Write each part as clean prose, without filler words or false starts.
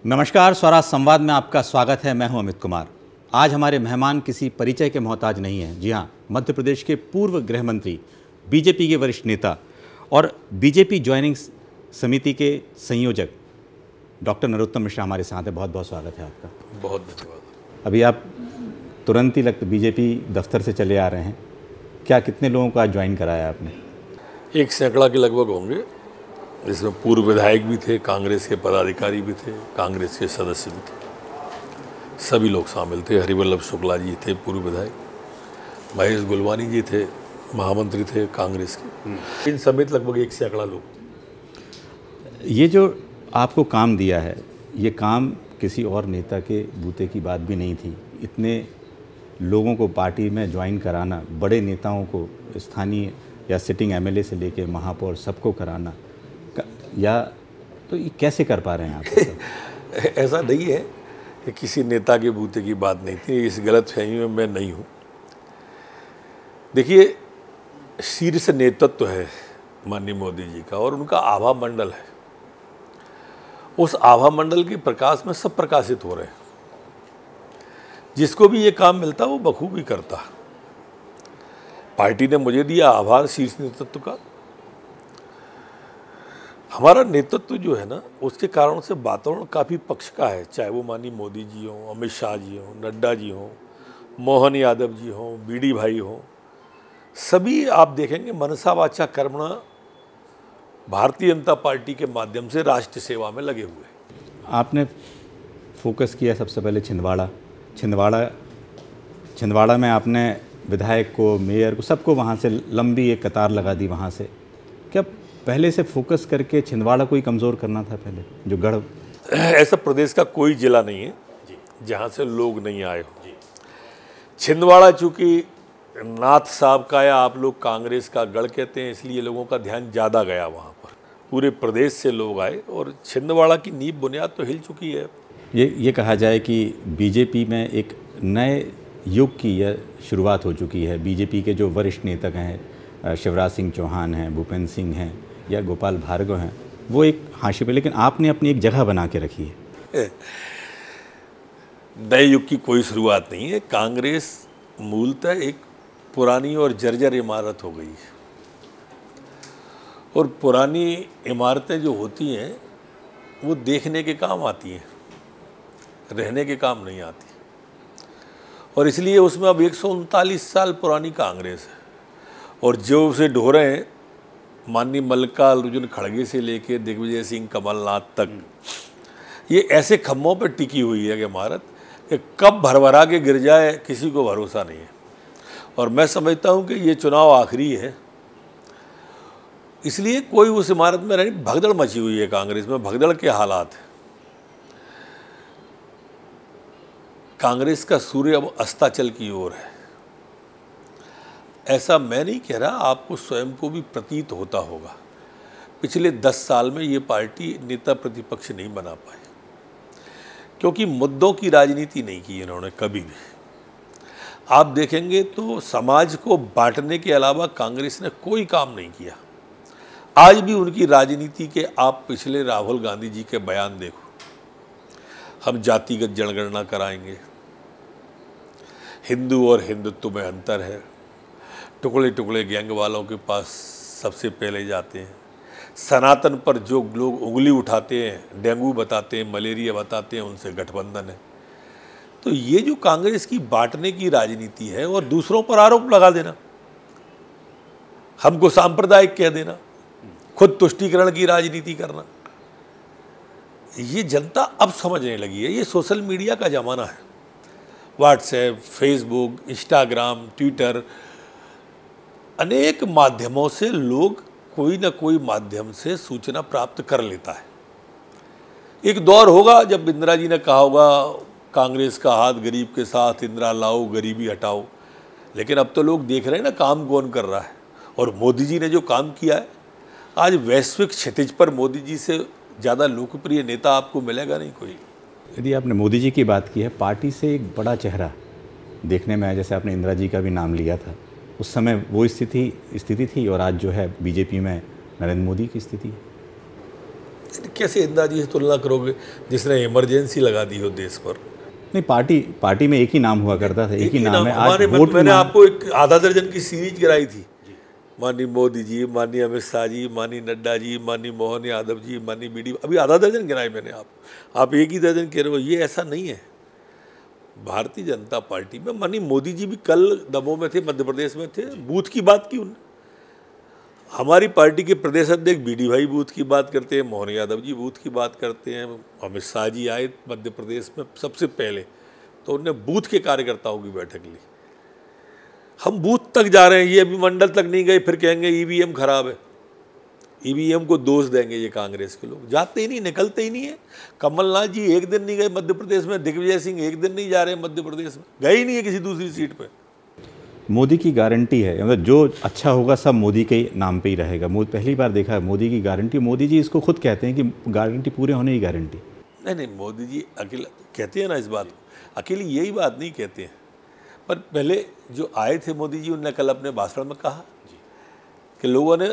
नमस्कार, स्वराज संवाद में आपका स्वागत है। मैं हूं अमित कुमार। आज हमारे मेहमान किसी परिचय के मोहताज नहीं हैं। जी हां, मध्य प्रदेश के पूर्व गृह मंत्री, बीजेपी के वरिष्ठ नेता और बीजेपी ज्वाइनिंग समिति के संयोजक डॉक्टर नरोत्तम मिश्रा हमारे साथ हैं। बहुत बहुत स्वागत है आपका। बहुत धन्यवाद। अभी आप तुरंत ही बीजेपी दफ्तर से चले आ रहे हैं। क्या कितने लोगों को आज ज्वाइन कराया आपने? 1 सैकड़ा के लगभग होंगे, जिसमें पूर्व विधायक भी थे, कांग्रेस के पदाधिकारी भी थे, कांग्रेस के सदस्य भी थे। सभी लोग शामिल थे। हरिवल्लभ शुक्ला जी थे, पूर्व विधायक। महेश गुलवानी जी थे, महामंत्री थे कांग्रेस के। इन समेत लगभग 1 सैकड़ा लोग। ये जो आपको काम दिया है, ये काम किसी और नेता के बूते की बात भी नहीं थी। इतने लोगों को पार्टी में ज्वाइन कराना, बड़े नेताओं को, स्थानीय या सिटिंग एमएलए से लेके महापौर सबको कराना, या तो ये कैसे कर पा रहे हैं आप? ऐसा नहीं है कि किसी नेता के बूते की बात नहीं थी। इस गलतफहमी में मैं नहीं हूँ। देखिए, शीर्ष नेतृत्व है माननीय मोदी जी का और उनका आभा मंडल है। उस आभा मंडल के प्रकाश में सब प्रकाशित हो रहे हैं। जिसको भी ये काम मिलता वो बखूबी करता। पार्टी ने मुझे दिया, आभार शीर्ष नेतृत्व का। हमारा नेतृत्व जो है ना, उसके कारण से वातावरण काफ़ी पक्ष का है। चाहे वो माननीय मोदी जी हों, अमित शाह जी हों, नड्डा जी हों, मोहन यादव जी हों, बीडी भाई हों, सभी आप देखेंगे मनसा वाचा कर्मणा भारतीय जनता पार्टी के माध्यम से राष्ट्र सेवा में लगे हुए। आपने फोकस किया सबसे पहले छिंदवाड़ा में आपने विधायक को, मेयर को, सबको वहाँ से लंबी एक कतार लगा दी वहाँ से। क्या पहले से फोकस करके छिंदवाड़ा को ही कमज़ोर करना था पहले, जो गढ़? ऐसा प्रदेश का कोई जिला नहीं है जहाँ से लोग नहीं आए हो। छिंदवाड़ा चूँकि नाथ साहब का, या आप लोग कांग्रेस का गढ़ कहते हैं, इसलिए लोगों का ध्यान ज़्यादा गया वहाँ पर। पूरे प्रदेश से लोग आए और छिंदवाड़ा की नींव बुनियाद तो हिल चुकी है। ये कहा जाए कि बीजेपी में एक नए युग की यह शुरुआत हो चुकी है। बीजेपी के जो वरिष्ठ नेता हैं, शिवराज सिंह चौहान हैं, भूपेंद्र सिंह हैं या गोपाल भार्गव हैं, वो एक हाशिए पे, लेकिन आपने अपनी एक जगह बना के रखी है। नए युग की कोई शुरुआत नहीं है। कांग्रेस मूलतः एक पुरानी और जर्जर इमारत हो गई है, और पुरानी इमारतें जो होती हैं वो देखने के काम आती हैं, रहने के काम नहीं आती। और इसलिए उसमें अब 139 साल पुरानी कांग्रेस है, और जो उसे ढो रहे हैं, माननीय मल्लिकार्जुन खड़गे से लेके दिग्विजय सिंह कमलनाथ तक, ये ऐसे खम्भों पर टिकी हुई है कि इमारत कि कब भरभरा के गिर जाए किसी को भरोसा नहीं है। और मैं समझता हूँ कि ये चुनाव आखिरी है, इसलिए कोई उस इमारत में रहने, भगदड़ मची हुई है कांग्रेस में, भगदड़ के हालात हैं। कांग्रेस का सूर्य अब अस्ताचल की ओर है। ऐसा मैं नहीं कह रहा, आपको स्वयं को भी प्रतीत होता होगा। पिछले 10 साल में ये पार्टी नेता प्रतिपक्ष नहीं बना पाई, क्योंकि मुद्दों की राजनीति नहीं की इन्होंने कभी भी। आप देखेंगे तो समाज को बांटने के अलावा कांग्रेस ने कोई काम नहीं किया। आज भी उनकी राजनीति के आप पिछले राहुल गांधी जी के बयान देखो, हम जातिगत जनगणना कराएंगे, हिंदू और हिंदुत्व में अंतर है, टुकड़े टुकड़े गैंग वालों के पास सबसे पहले जाते हैं, सनातन पर जो लोग उंगली उठाते हैं, डेंगू बताते हैं, मलेरिया बताते हैं, उनसे गठबंधन है। तो ये जो कांग्रेस की बांटने की राजनीति है और दूसरों पर आरोप लगा देना, हमको सांप्रदायिक कह देना, खुद तुष्टीकरण की राजनीति करना, ये जनता अब समझने लगी है। ये सोशल मीडिया का ज़माना है। व्हाट्सएप, फेसबुक, इंस्टाग्राम, ट्विटर, अनेक माध्यमों से लोग कोई ना कोई माध्यम से सूचना प्राप्त कर लेता है। एक दौर होगा जब इंदिरा जी ने कहा होगा, कांग्रेस का हाथ गरीब के साथ, इंदिरा लाओ गरीबी हटाओ। लेकिन अब तो लोग देख रहे हैं ना काम कौन कर रहा है। और मोदी जी ने जो काम किया है, आज वैश्विक क्षितिज पर मोदी जी से ज़्यादा लोकप्रिय नेता आपको मिलेगा नहीं कोई। यदि आपने मोदी जी की बात की है, पार्टी से एक बड़ा चेहरा देखने में आया, जैसे आपने इंदिरा जी का भी नाम लिया था, उस समय वो स्थिति थी, और आज जो है बीजेपी में नरेंद्र मोदी की स्थिति है। कैसे इंदिरा जी से तुलना करोगे जिसने इमरजेंसी लगा दी हो देश पर? नहीं, पार्टी में एक ही नाम हुआ करता था, एक ही नाम है। हमारे आज वोट मैंने आपको एक आधा दर्जन की सीरीज गिराई थी, माननीय मोदी जी, माननीय अमित शाह जी, माननीय नड्डा जी, माननीय मोहन यादव जी, माननीय बीडी, अभी आधा दर्जन गिराए मैंने। आप एक ही दर्जन कह रहे हो, ये ऐसा नहीं है। भारतीय जनता पार्टी में माननीय मोदी जी भी कल दमोह में थे, मध्य प्रदेश में थे, बूथ की बात की उन्होंने। हमारी पार्टी के प्रदेश अध्यक्ष बीडी भाई बूथ की बात करते हैं, मोहन यादव जी बूथ की बात करते हैं, अमित शाह जी आए मध्य प्रदेश में सबसे पहले तो उन्होंने बूथ के कार्यकर्ताओं की बैठक ली। हम बूथ तक जा रहे हैं, ये अभी मंडल तक नहीं गए, फिर कहेंगे ईवीएम खराब है, ईवीएम को दोष देंगे ये कांग्रेस के लोग। जाते ही नहीं, निकलते ही नहीं है। कमलनाथ जी एक दिन नहीं गए मध्य प्रदेश में, दिग्विजय सिंह एक दिन नहीं जा रहे मध्य प्रदेश में, गए ही नहीं है किसी दूसरी सीट पे। मोदी की गारंटी है, मतलब जो अच्छा होगा सब मोदी के नाम पे ही रहेगा। पहली बार देखा है मोदी की गारंटी। मोदी जी इसको खुद कहते हैं कि गारंटी पूरे होने की गारंटी। नहीं, मोदी जी अकेला कहते हैं ना इस बात को, अकेली यही बात नहीं कहते हैं। पर पहले जो आए थे मोदी जी, उन्होंने कल अपने भाषण में कहा कि लोगों ने,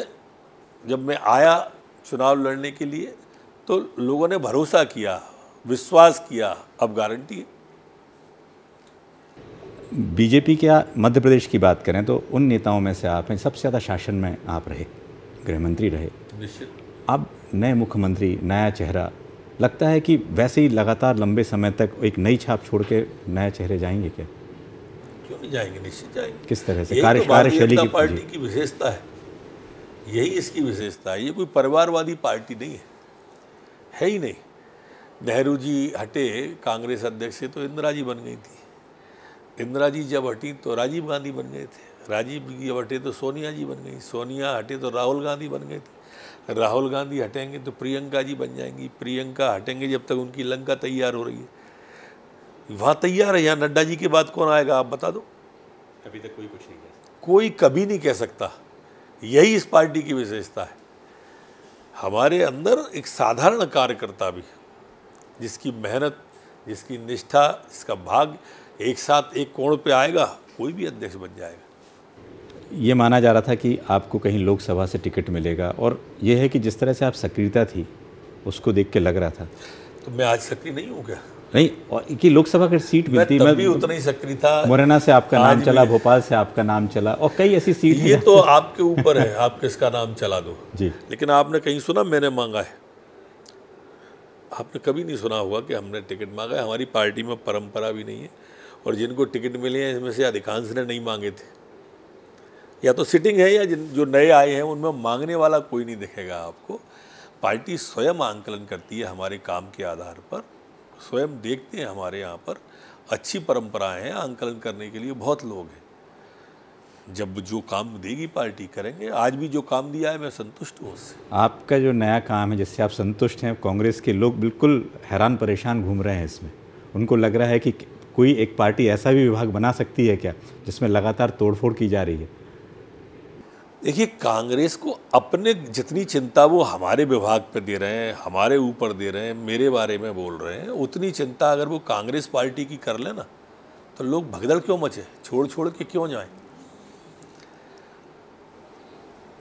जब मैं आया चुनाव लड़ने के लिए तो लोगों ने भरोसा किया, विश्वास किया, अब गारंटी है। बीजेपी क्या मध्य प्रदेश की बात करें तो उन नेताओं में से आप हैं, सबसे ज़्यादा शासन में आप रहे, गृह मंत्री रहे। निश्चित। अब नए मुख्यमंत्री, नया चेहरा, लगता है कि वैसे ही लगातार लंबे समय तक एक नई छाप छोड़ के नए चेहरे जाएंगे क्या? क्यों नहीं जाएंगे, निश्चित जाएंगे। किस तरह से कार्यशैली की पार्टी की विशेषता है, यही इसकी विशेषता है। ये कोई परिवारवादी पार्टी नहीं है ही नहीं। नेहरू जी हटे कांग्रेस अध्यक्ष से तो इंदिरा जी बन गई थी, इंदिरा जी जब हटी तो राजीव गांधी बन गए थे, राजीव जी जब हटे तो सोनिया जी बन गई, सोनिया हटे तो राहुल गांधी बन गए थे, राहुल गांधी हटेंगे तो प्रियंका जी बन जाएंगी, प्रियंका हटेंगे जब तक उनकी लंका तैयार हो रही है। वहाँ तैयार है, यहाँ नड्डा जी के बाद कौन आएगा आप बता दो? अभी तक कोई कुछ नहीं कह सकता, कोई कभी नहीं कह सकता। यही इस पार्टी की विशेषता है। हमारे अंदर एक साधारण कार्यकर्ता भी, जिसकी मेहनत, जिसकी निष्ठा, जिसका भाग्य एक साथ एक कोण पे आएगा, कोई भी अध्यक्ष बन जाएगा। ये माना जा रहा था कि आपको कहीं लोकसभा से टिकट मिलेगा, और ये है कि जिस तरह से आप सक्रियता थी उसको देख के लग रहा था। तो मैं आज सक्रिय नहीं हूँ क्या? नहीं, और कि लोकसभा की सीट मिलती, मैं भी उतना ही सक्रिय था। मुरैना से आपका नाम चला, भोपाल से आपका नाम चला, और कई ऐसी सीट। ये तो आपके ऊपर है, आप किसका नाम चला दो जी। लेकिन आपने कहीं सुना मैंने मांगा है? आपने कभी नहीं सुना होगा कि हमने टिकट मांगा है। हमारी पार्टी में परंपरा भी नहीं है, और जिनको टिकट मिले हैं इसमें से अधिकांश ने नहीं मांगे थे। या तो सिटिंग है, या जो नए आए हैं उनमें मांगने वाला कोई नहीं दिखेगा आपको। पार्टी स्वयं आंकलन करती है हमारे काम के आधार पर, स्वयं देखते हैं हमारे यहाँ पर अच्छी परंपराएं हैं, आंकलन करने के लिए बहुत लोग हैं। जब जो काम देगी पार्टी करेंगे। आज भी जो काम दिया है मैं संतुष्ट हूँ उससे। आपका जो नया काम है जिससे आप संतुष्ट हैं, कांग्रेस के लोग बिल्कुल हैरान परेशान घूम रहे हैं इसमें। उनको लग रहा है कि कोई एक पार्टी ऐसा भी विभाग बना सकती है क्या जिसमें लगातार तोड़फोड़ की जा रही है? देखिए, कांग्रेस को अपने जितनी चिंता वो हमारे विभाग पे दे रहे हैं, हमारे ऊपर दे रहे हैं, मेरे बारे में बोल रहे हैं, उतनी चिंता अगर वो कांग्रेस पार्टी की कर ले ना तो लोग भगदड़ क्यों मचे, छोड़ छोड़ के क्यों जाएं?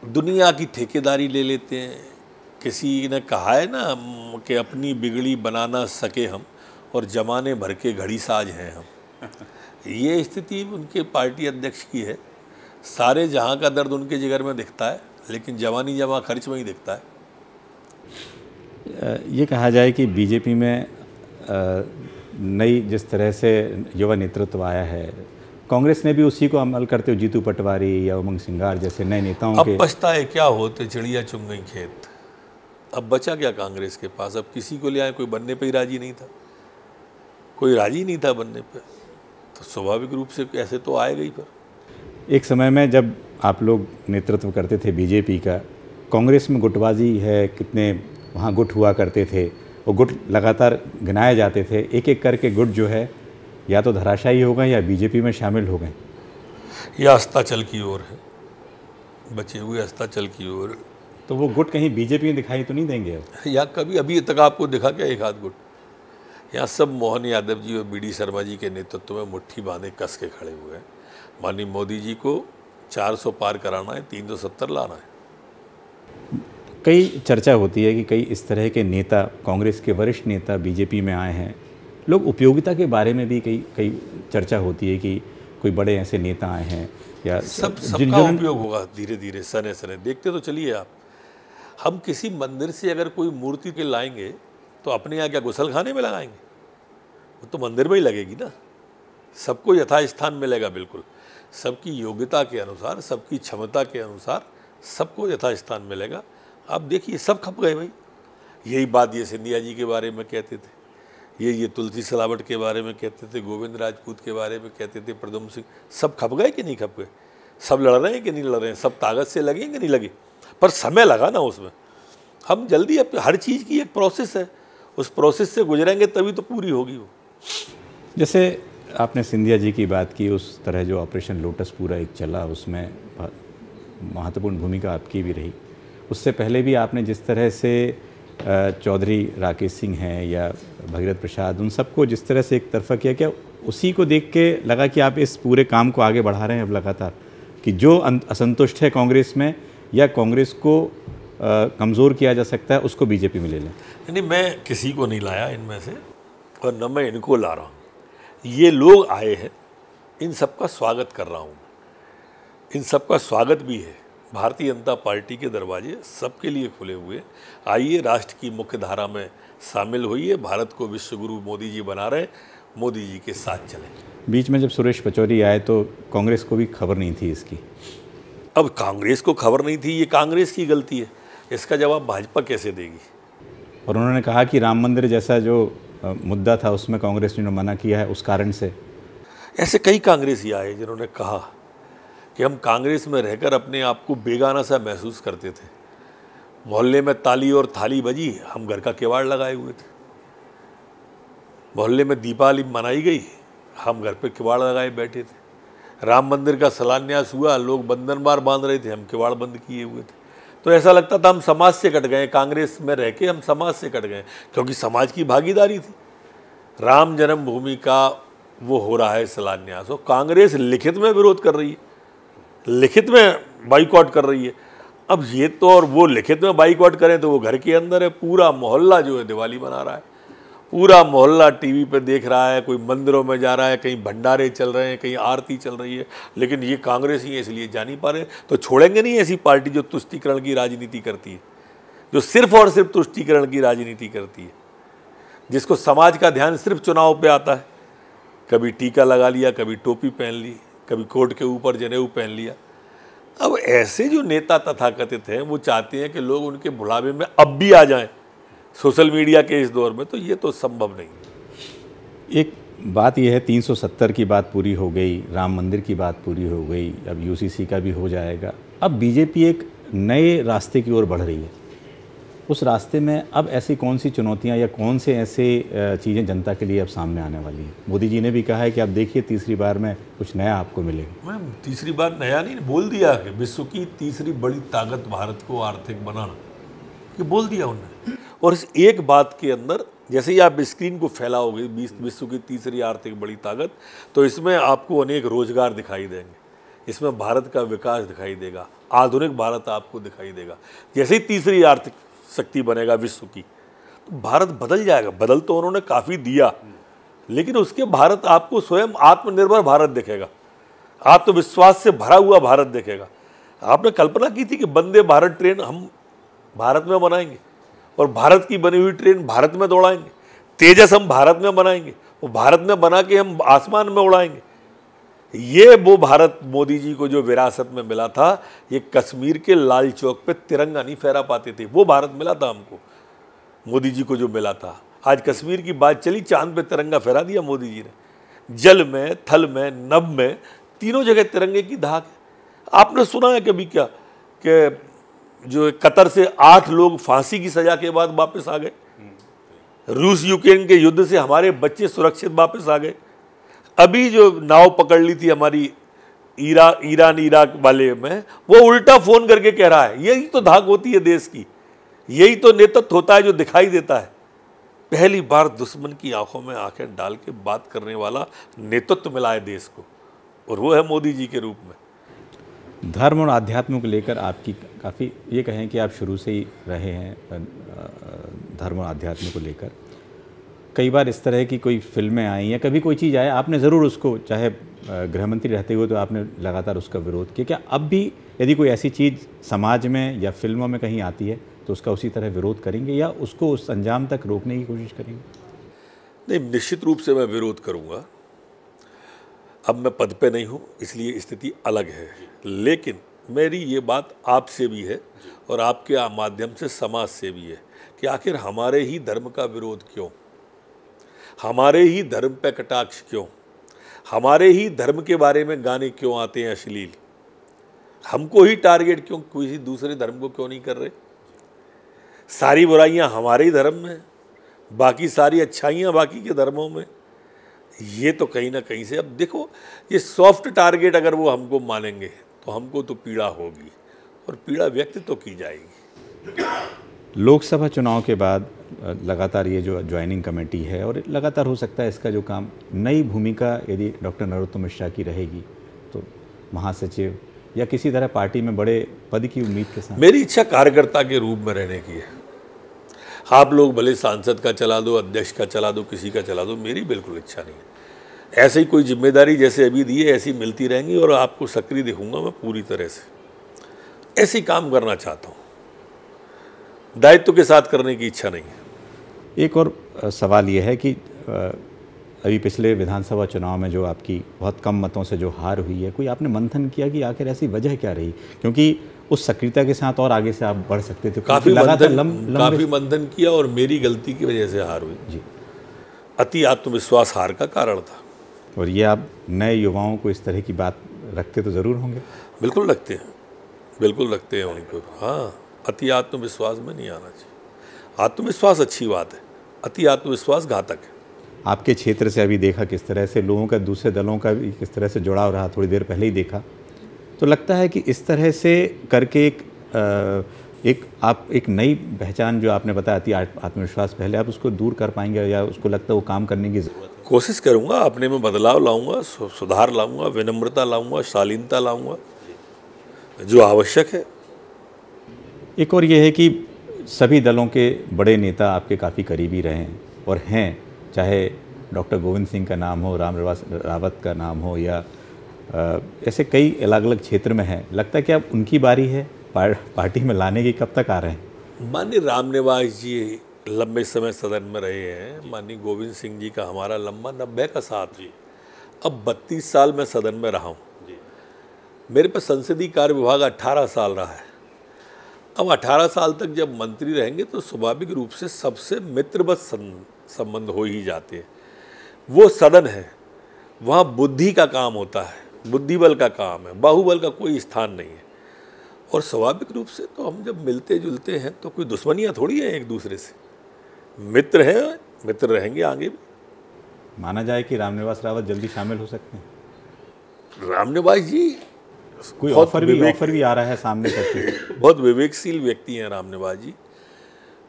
दुनिया की ठेकेदारी ले लेते हैं। किसी ने कहा है ना कि अपनी बिगड़ी बना ना सके हम, और जमाने भर के घड़ी साज हैं हम। ये स्थिति उनके पार्टी अध्यक्ष की है। सारे जहां का दर्द उनके जिगर में दिखता है, लेकिन जवानी जमा खर्च में ही दिखता है। ये कहा जाए कि बीजेपी में नई जिस तरह से युवा नेतृत्व आया है, कांग्रेस ने भी उसी को अमल करते हुए जीतू पटवारी या उमंग सिंगार जैसे नए नेताओं के। अब पछताए क्या होते, चिड़िया चुन गई खेत। अब बचा क्या कांग्रेस के पास? अब किसी को ले आए, कोई बनने पे ही राजी नहीं था, कोई राजी नहीं था बनने पे, तो स्वाभाविक रूप से ऐसे तो आएगा ही। पर एक समय में जब आप लोग नेतृत्व करते थे बीजेपी का, कांग्रेस में गुटबाजी है, कितने वहाँ गुट हुआ करते थे, वो गुट लगातार गिनाए जाते थे। एक एक करके गुट जो है या तो धराशायी हो गए या बीजेपी में शामिल हो गए। यह अस्ताचल की ओर है, बचे हुए अस्ताचल की ओर। तो वो गुट कहीं बीजेपी में दिखाई तो नहीं देंगे? या कभी अभी तक आपको दिखा क्या एक आध गुट? यहाँ सब मोहन यादव जी और बीडी शर्मा जी के नेतृत्व में मुट्ठी बांधे कस के खड़े हुए हैं। माननीय मोदी जी को 400 पार कराना है, 370 लाना है। कई चर्चा होती है कि कई इस तरह के नेता, कांग्रेस के वरिष्ठ नेता बीजेपी में आए हैं। लोग उपयोगिता के बारे में भी कई चर्चा होती है कि कोई बड़े ऐसे नेता आए हैं या सबका उपयोग होगा धीरे धीरे, सने सने। देखते तो चलिए आप, हम किसी मंदिर से अगर कोई मूर्ति के लाएंगे तो अपने यहाँ क्या गुसलखाने में लगाएंगे? वो तो मंदिर में ही लगेगी ना। सबको यथास्थान मिलेगा, बिल्कुल सबकी योग्यता के अनुसार, सबकी क्षमता के अनुसार सबको यथास्थान मिलेगा। आप देखिए सब खप गए भाई। यही बात ये सिंधिया जी के बारे में कहते थे, ये तुलसी सिलावट के बारे में कहते थे, गोविंद राजपूत के बारे में कहते थे, प्रद्युम्न सिंह। सब खप गए कि नहीं खप गए? सब लड़ रहे हैं कि नहीं लड़ रहे हैं? सब ताकत से लगे कि नहीं लगे? पर समय लगा ना उसमें। हम जल्दी, हर चीज़ की एक प्रोसेस है, उस प्रोसेस से गुजरेंगे तभी तो पूरी होगी वो। जैसे आपने सिंधिया जी की बात की, उस तरह जो ऑपरेशन लोटस पूरा एक चला, उसमें महत्वपूर्ण भूमिका आपकी भी रही। उससे पहले भी आपने जिस तरह से चौधरी राकेश सिंह हैं या भगीरथ प्रसाद, उन सबको जिस तरह से एक तरफा किया, क्या उसी को देख के लगा कि आप इस पूरे काम को आगे बढ़ा रहे हैं अब लगातार, कि जो असंतुष्ट है कांग्रेस में या कांग्रेस को कमज़ोर किया जा सकता है उसको बीजेपी में ले लें? नहीं, मैं किसी को नहीं लाया इनमें से, और न मैं इनको ला रहा हूँ। ये लोग आए हैं, इन सबका स्वागत कर रहा हूँ। इन सबका स्वागत भी है। भारतीय जनता पार्टी के दरवाजे सबके लिए खुले हुए। आइए, राष्ट्र की मुख्य धारा में शामिल होइए। भारत को विश्वगुरु मोदी जी बना रहे, मोदी जी के साथ चलें। बीच में जब सुरेश पचौरी आए तो कांग्रेस को भी खबर नहीं थी इसकी। अब कांग्रेस को खबर नहीं थी, ये कांग्रेस की गलती है। इसका जवाब भाजपा कैसे देगी? और उन्होंने कहा कि राम मंदिर जैसा जो मुद्दा था उसमें कांग्रेस ने मना किया है, उस कारण से। ऐसे कई कांग्रेसी आए जिन्होंने कहा कि हम कांग्रेस में रहकर अपने आप को बेगाना सा महसूस करते थे। मोहल्ले में ताली और थाली बजी, हम घर का किवाड़ लगाए हुए थे। मोहल्ले में दीपावली मनाई गई, हम घर पे किवाड़ लगाए बैठे थे। राम मंदिर का शिलान्यास हुआ, लोग बंधनवार बांध रहे थे, हम किवाड़ बंद किए हुए थे। तो ऐसा लगता था हम समाज से कट गए। कांग्रेस में रह के हम समाज से कट गए, क्योंकि समाज की भागीदारी थी। राम जन्मभूमि का वो हो रहा है शिलान्यास, और कांग्रेस लिखित में विरोध कर रही है, लिखित में बाइकआउट कर रही है। अब ये तो, और वो लिखित में बाइकआउट करें तो वो घर के अंदर है। पूरा मोहल्ला जो है दिवाली मना रहा है, पूरा मोहल्ला टीवी पे देख रहा है, कोई मंदिरों में जा रहा है, कहीं भंडारे चल रहे हैं, कहीं आरती चल रही है। लेकिन ये कांग्रेस ही है, इसलिए जा नहीं पा रहे। तो छोड़ेंगे नहीं ऐसी पार्टी जो तुष्टीकरण की राजनीति करती है, जो सिर्फ और सिर्फ तुष्टीकरण की राजनीति करती है, जिसको समाज का ध्यान सिर्फ चुनाव पे आता है। कभी टीका लगा लिया, कभी टोपी पहन ली, कभी कोट के ऊपर जनेऊ पहन लिया। अब ऐसे जो नेता तथाकथित हैं, वो चाहते हैं कि लोग उनके बुढ़ापे में अब भी आ जाएं सोशल मीडिया के इस दौर में, तो ये तो संभव नहीं। एक बात यह है, 370 की बात पूरी हो गई, राम मंदिर की बात पूरी हो गई, अब यूसीसी का भी हो जाएगा। अब बीजेपी एक नए रास्ते की ओर बढ़ रही है। उस रास्ते में अब ऐसी कौन सी चुनौतियां या कौन से ऐसे चीज़ें जनता के लिए अब सामने आने वाली हैं? मोदी जी ने भी कहा है कि आप देखिए तीसरी बार में कुछ नया आपको मिलेगा। मैम, तीसरी बार नया नहीं, बोल दिया कि विश्व की तीसरी बड़ी ताकत भारत को आर्थिक बनाना, ये बोल दिया उन्होंने। और इस एक बात के अंदर, जैसे ही आप स्क्रीन को फैलाओगे विश्व की तीसरी आर्थिक बड़ी ताकत, तो इसमें आपको अनेक रोजगार दिखाई देंगे, इसमें भारत का विकास दिखाई देगा, आधुनिक भारत आपको दिखाई देगा। जैसे ही तीसरी आर्थिक शक्ति बनेगा विश्व की, तो भारत बदल जाएगा। बदल तो उन्होंने काफ़ी दिया, लेकिन उसके भारत आपको स्वयं आत्मनिर्भर भारत दिखेगा, आत्मविश्वास से भरा हुआ भारत दिखेगा। आपने कल्पना की थी कि वंदे भारत ट्रेन हम भारत में बनाएंगे और भारत की बनी हुई ट्रेन भारत में दौड़ाएंगे, तेजस हम भारत में बनाएंगे, वो भारत में बना के हम आसमान में उड़ाएंगे। ये वो भारत मोदी जी को जो विरासत में मिला था, ये कश्मीर के लाल चौक पे तिरंगा नहीं फहरा पाते थे, वो भारत मिला था हमको, मोदी जी को जो मिला था। आज कश्मीर की बात चली, चांद पे तिरंगा फहरा दिया मोदी जी ने। जल में, थल में, नभ में, तीनों जगह तिरंगे की धाक है। आपने सुना है कभी क्या कि जो कतर से 8 लोग फांसी की सजा के बाद वापस आ गए? रूस यूक्रेन के युद्ध से हमारे बच्चे सुरक्षित वापस आ गए। अभी जो नाव पकड़ ली थी हमारी ईरान इराक वाले में, वो उल्टा फोन करके कह रहा है। यही तो धाक होती है देश की, यही तो नेतृत्व होता है जो दिखाई देता है। पहली बार दुश्मन की आंखों में आंखें डाल के बात करने वाला नेतृत्व मिला है देश को, और वो है मोदी जी के रूप में। धर्म और आध्यात्म को लेकर आपकी काफ़ी, ये कहें कि आप शुरू से ही रहे हैं धर्म और आध्यात्म को लेकर। कई बार इस तरह की कोई फिल्में आई या कभी कोई चीज़ आए, आपने ज़रूर उसको, चाहे गृह मंत्री रहते हुए तो आपने लगातार उसका विरोध किया। क्या अब भी यदि कोई ऐसी चीज़ समाज में या फिल्मों में कहीं आती है तो उसका उसी तरह विरोध करेंगे या उसको उस अंजाम तक रोकने की कोशिश करेंगे? नहीं, निश्चित रूप से मैं विरोध करूंगा। अब मैं पद पे नहीं हूं, इसलिए स्थिति अलग है, लेकिन मेरी ये बात आपसे भी है और आपके माध्यम से समाज से भी है कि आखिर हमारे ही धर्म का विरोध क्यों, हमारे ही धर्म पे कटाक्ष क्यों, हमारे ही धर्म के बारे में गाने क्यों आते हैं अश्लील, हमको ही टारगेट क्यों, किसी दूसरे धर्म को क्यों नहीं कर रहे। सारी बुराइयां हमारे ही धर्म में, बाकी सारी अच्छाइयां बाकी के धर्मों में। ये तो कहीं ना कहीं से, अब देखो, ये सॉफ्ट टारगेट अगर वो हमको मानेंगे तो हमको तो पीड़ा होगी और पीड़ा व्यक्त तो की जाएगी। लोकसभा चुनाव के बाद लगातार ये जो ज्वाइनिंग कमेटी है, और लगातार हो सकता है इसका जो काम, नई भूमिका यदि डॉक्टर नरोत्तम मिश्रा की रहेगी तो महासचिव या किसी तरह पार्टी में बड़े पद की उम्मीद के साथ। मेरी इच्छा कार्यकर्ता के रूप में रहने की है। आप लोग भले सांसद का चला दो, अध्यक्ष का चला दो, किसी का चला दो, मेरी बिल्कुल इच्छा नहीं है। ऐसे ही कोई जिम्मेदारी जैसे अभी दी है ऐसी मिलती रहेंगी और आपको सक्रिय दिखूंगा मैं पूरी तरह से। ऐसे ही काम करना चाहता हूँ, दायित्व के साथ करने की इच्छा नहीं है। एक और सवाल ये है कि अभी पिछले विधानसभा चुनाव में जो आपकी बहुत कम मतों से जो हार हुई है, कोई आपने मंथन किया कि आखिर ऐसी वजह क्या रही? क्योंकि उस सक्रियता के साथ और आगे से आप बढ़ सकते थे। काफ़ी मंथन किया और मेरी गलती की वजह से हार हुई जी। अति आत्मविश्वास हार का कारण था। और ये आप नए युवाओं को इस तरह की बात रखते तो ज़रूर होंगे? बिल्कुल रखते हैं, बिल्कुल रखते हैं उनको। हाँ, अति आत्मविश्वास में नहीं आना चाहिए। आत्मविश्वास अच्छी बात है, अति आत्मविश्वास घातक है। आपके क्षेत्र से अभी देखा किस तरह से लोगों का दूसरे दलों का भी किस तरह से जुड़ाव रहा, थोड़ी देर पहले ही देखा, तो लगता है कि इस तरह से करके आप एक नई पहचान जो आपने बताया, अति आत्मविश्वास, पहले आप उसको दूर कर पाएंगे या उसको लगता है वो काम करने की ज़रूरत है? कोशिश करूँगा, अपने में बदलाव लाऊंगा, सुधार लाऊंगा, विनम्रता लाऊंगा, शालीनता लाऊंगा, जो आवश्यक है। एक और ये है कि सभी दलों के बड़े नेता आपके काफ़ी करीबी रहे हैं और हैं, चाहे डॉक्टर गोविंद सिंह का नाम हो, रामनिवास रावत का नाम हो, या ऐसे कई अलग अलग क्षेत्र में हैं। लगता है कि अब उनकी बारी है पार्टी में लाने की? कब तक आ रहे हैं? माननीय रामनिवास जी लंबे समय सदन में रहे हैं। माननीय गोविंद सिंह जी का हमारा लंबा 90 का साथ जी। अब 32 साल मैं सदन में रहा हूँ। मेरे पे संसदीय कार्य विभाग 18 साल रहा है। अब 18 साल तक जब मंत्री रहेंगे तो स्वाभाविक रूप से सबसे मित्रवत संबंध हो ही जाते हैं। वो सदन है, वहाँ बुद्धि का काम होता है, बुद्धिबल का काम है, बाहुबल का कोई स्थान नहीं है। और स्वाभाविक रूप से तो हम जब मिलते जुलते हैं तो कोई दुश्मनियाँ थोड़ी हैं एक दूसरे से, मित्र हैं, मित्र रहेंगे आगे भी। माना जाए कि रामनिवास रावत जल्दी शामिल हो सकते हैं? रामनिवास जी कोई ऑफर भी आ रहा है सामने करके। बहुत विवेकशील व्यक्ति हैं रामनिवास जी,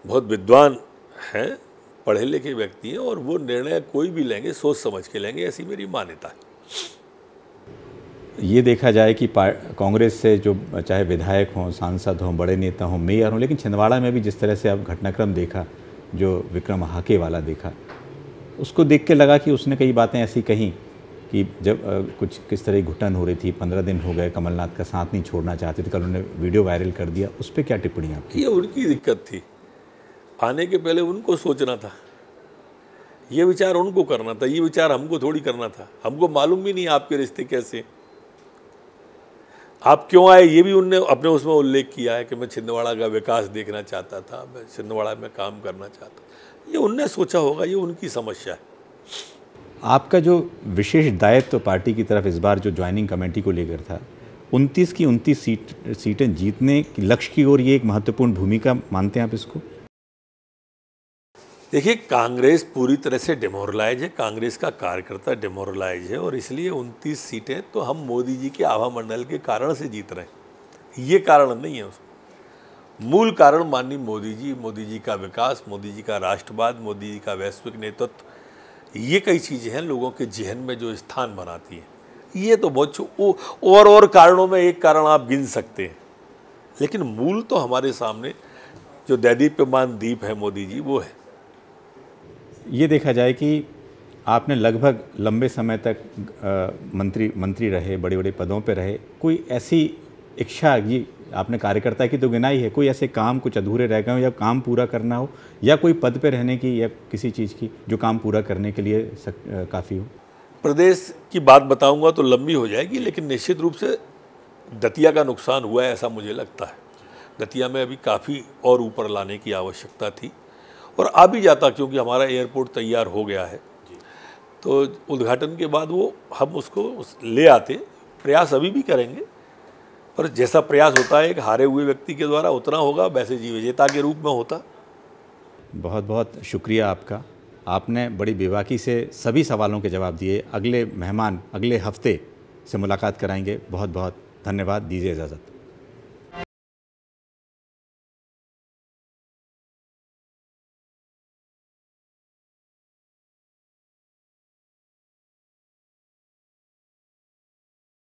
बहुत विद्वान हैं, पढ़े लिखे व्यक्ति हैं और वो निर्णय कोई भी लेंगे सोच समझ के लेंगे, ऐसी मेरी मान्यता है। ये देखा जाए कि कांग्रेस से जो चाहे विधायक हों, सांसद हों, बड़े नेता हों, मेयर हों, लेकिन छिंदवाड़ा में भी जिस तरह से अब घटनाक्रम देखा, जो विक्रम हाके वाला देखा, उसको देख के लगा कि उसने कई बातें ऐसी कहीं कि जब कुछ किस तरह की घुटन हो रही थी, 15 दिन हो गए, कमलनाथ का साथ नहीं छोड़ना चाहते थे, कल उन्होंने वीडियो वायरल कर दिया, उस पर क्या टिप्पणी आपकी? ये उनकी दिक्कत थी, आने के पहले उनको सोचना था, ये विचार उनको करना था, ये विचार हमको थोड़ी करना था। हमको मालूम भी नहीं आपके रिश्ते कैसे, आप क्यों आए, ये भी उनने अपने उसमें उल्लेख किया है कि मैं छिंदवाड़ा का विकास देखना चाहता था, मैं छिंदवाड़ा में काम करना चाहता। ये उनने सोचा होगा, ये उनकी समस्या है। आपका जो विशेष दायित्व तो पार्टी की तरफ इस बार जो ज्वाइनिंग कमेटी को लेकर था, 29 की 29 सीटें जीतने की लक्ष्य की ओर, ये एक महत्वपूर्ण भूमिका मानते हैं आप इसको? देखिए, कांग्रेस पूरी तरह से डिमोरलाइज है, कांग्रेस का कार्यकर्ता डिमोरलाइज है और इसलिए 29 सीटें तो हम मोदी जी के आभा मंडल के कारण से जीत रहे हैं। ये कारण नहीं है उसका। मूल कारण माननीय मोदी जी का विकास, मोदी जी का राष्ट्रवाद, मोदी जी का वैश्विक नेतृत्व, ये कई चीज़ें हैं लोगों के जहन में जो स्थान बनाती हैं। ये तो और कारणों में एक कारण आप गिन सकते हैं, लेकिन मूल तो हमारे सामने जो दैदीप्यमान दीप है मोदी जी, वो है। ये देखा जाए कि आपने लगभग लंबे समय तक मंत्री रहे, बड़े बड़े पदों पे रहे, कोई ऐसी इच्छा, ये आपने कार्यकर्ता की तो गिनाई है, कोई ऐसे काम कुछ अधूरे रह गए हो या काम पूरा करना हो, या कोई पद पे रहने की या किसी चीज़ की जो काम पूरा करने के लिए काफ़ी हो? प्रदेश की बात बताऊंगा तो लंबी हो जाएगी, लेकिन निश्चित रूप से दतिया का नुकसान हुआ है ऐसा मुझे लगता है। दतिया में अभी काफ़ी और ऊपर लाने की आवश्यकता थी, और आ भी जाता, क्योंकि हमारा एयरपोर्ट तैयार हो गया है, तो उद्घाटन के बाद वो हम उसको ले आते। प्रयास अभी भी करेंगे, पर जैसा प्रयास होता है एक हारे हुए व्यक्ति के द्वारा, उतना होगा, वैसे जी विजेता के रूप में होता। बहुत बहुत शुक्रिया आपका, आपने बड़ी बेबाकी से सभी सवालों के जवाब दिए। अगले मेहमान अगले हफ्ते से मुलाकात कराएंगे। बहुत बहुत धन्यवाद, दीजिए इजाज़त।